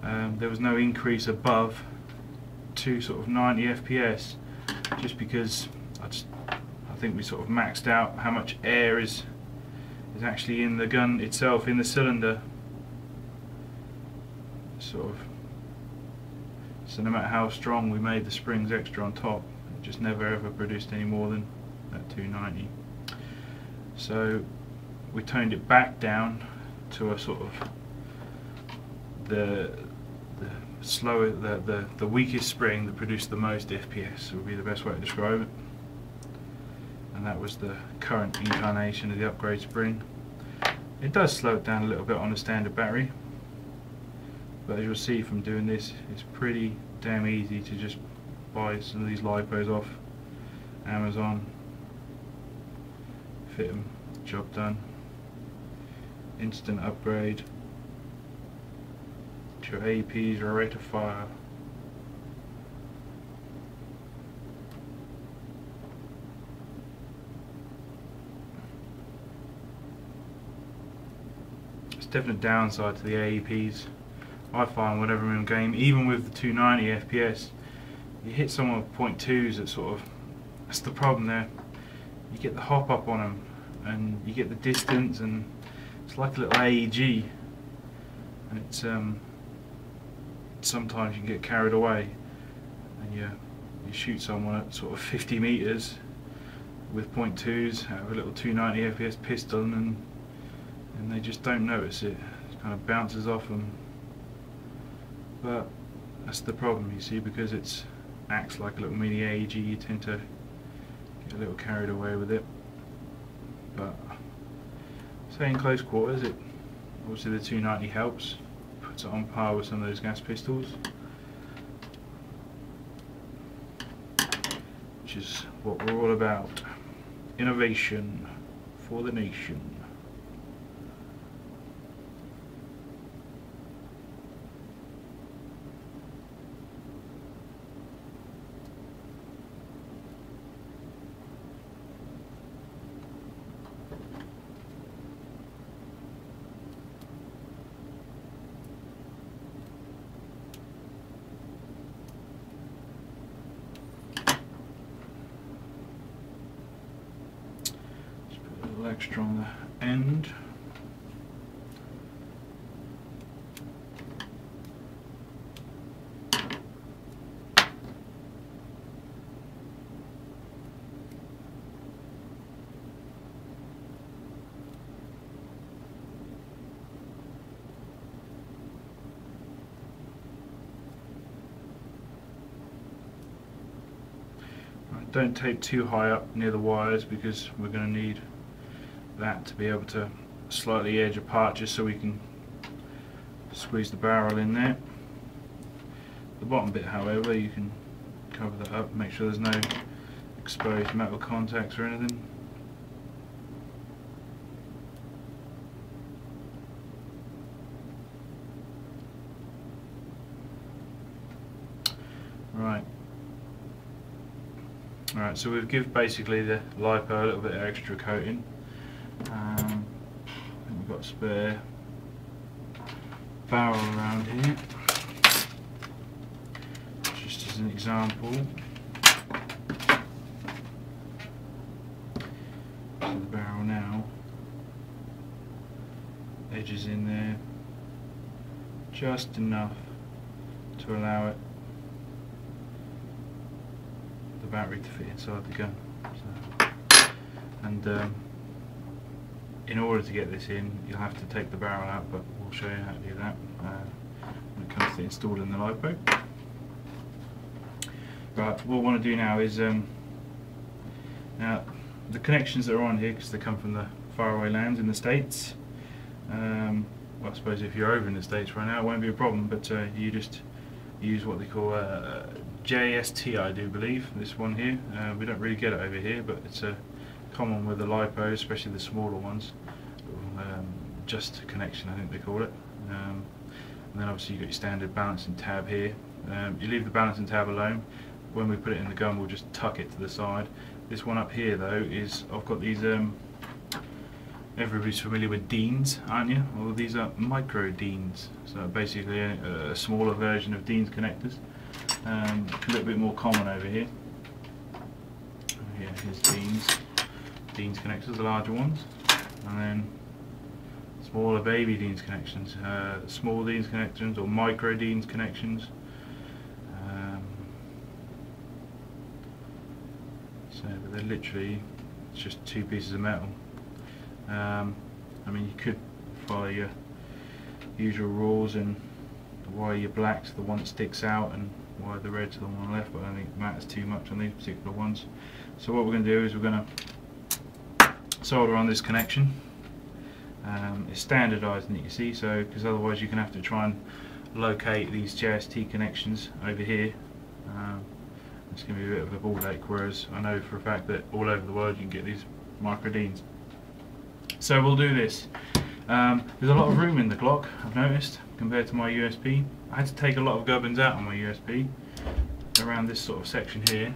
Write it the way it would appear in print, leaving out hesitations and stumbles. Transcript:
there was no increase above to sort of 90 FPS, just because I think we sort of maxed out how much air is actually in the gun itself, in the cylinder. Sort of, so no matter how strong we made the springs extra on top, it just never ever produced any more than that 290. So we toned it back down to a sort of the slower, the weakest spring that produced the most FPS would be the best way to describe it. And that was the current incarnation of the upgrade spring. It does slow it down a little bit on a standard battery, but as you'll see from doing this, it's pretty damn easy to just buy some of these lipos off Amazon, fit them, job done, instant upgrade to your AEPs or rate of fire. It's definite downside to the AEPs. I find whenever I'm in a game, even with the 290 FPS, you hit someone with 0.2s that sort of, that's the problem there. You get the hop up on them and you get the distance, and it's like a little AEG, and it's sometimes you can get carried away and you shoot someone at sort of 50 meters with 0.2s out of a little 290 FPS pistol, and they just don't notice it. It kind of bounces off them. But that's the problem, you see, because it acts like a little mini AEG, you tend to get a little carried away with it. But say in close quarters, obviously the 290 helps, puts it on par with some of those gas pistols, which is what we're all about. Innovation for the nation. Extra on the end. Right, don't tape too high up near the wires, because we're going to need that to be able to slightly edge apart, just so we can squeeze the barrel in there. The bottom bit, however, you can cover that up, make sure there's no exposed metal contacts or anything. Right, so we've given basically the lipo a little bit of extra coating. I think we've got a spare barrel around here, just as an example. So the barrel now, edges in there, just enough to allow the battery to fit inside the gun. So, and in order to get this in, you'll have to take the barrel out, but we'll show you how to do that when it comes to installing the lipo. Right, what we want to do now is, now the connections that are on here, because they come from the faraway lands in the States, well, I suppose if you're over in the States right now it won't be a problem, but you just use what they call JST, I do believe, this one here. We don't really get it over here, but it's a common with the lipo, especially the smaller ones. Just connection, I think they call it. And then obviously you've got your standard balancing tab here. You leave the balancing tab alone. When we put it in the gun, we'll just tuck it to the side. This one up here though is, I've got these everybody's familiar with Deans, aren't you? Well, these are micro Deans, so basically a smaller version of Deans connectors. A little bit more common over here. Here's Deans connectors, the larger ones, and then smaller baby Deans connections, small Deans connections or micro Deans connections. But they're literally just two pieces of metal. I mean, you could follow your usual rules and wire your black to the one that sticks out and wire the red to the one on the left, but I don't think it matters too much on these particular ones. So what we're going to do is we're going to solder on this connection. It's standardised, and you see, so because otherwise you're going to have to try and locate these JST connections over here. It's going to be a bit of a ball ache, whereas I know for a fact that all over the world you can get these micro Deans. So we'll do this. There's a lot of room in the Glock, I've noticed, compared to my USP. I had to take a lot of gubbins out on my USP around this sort of section here,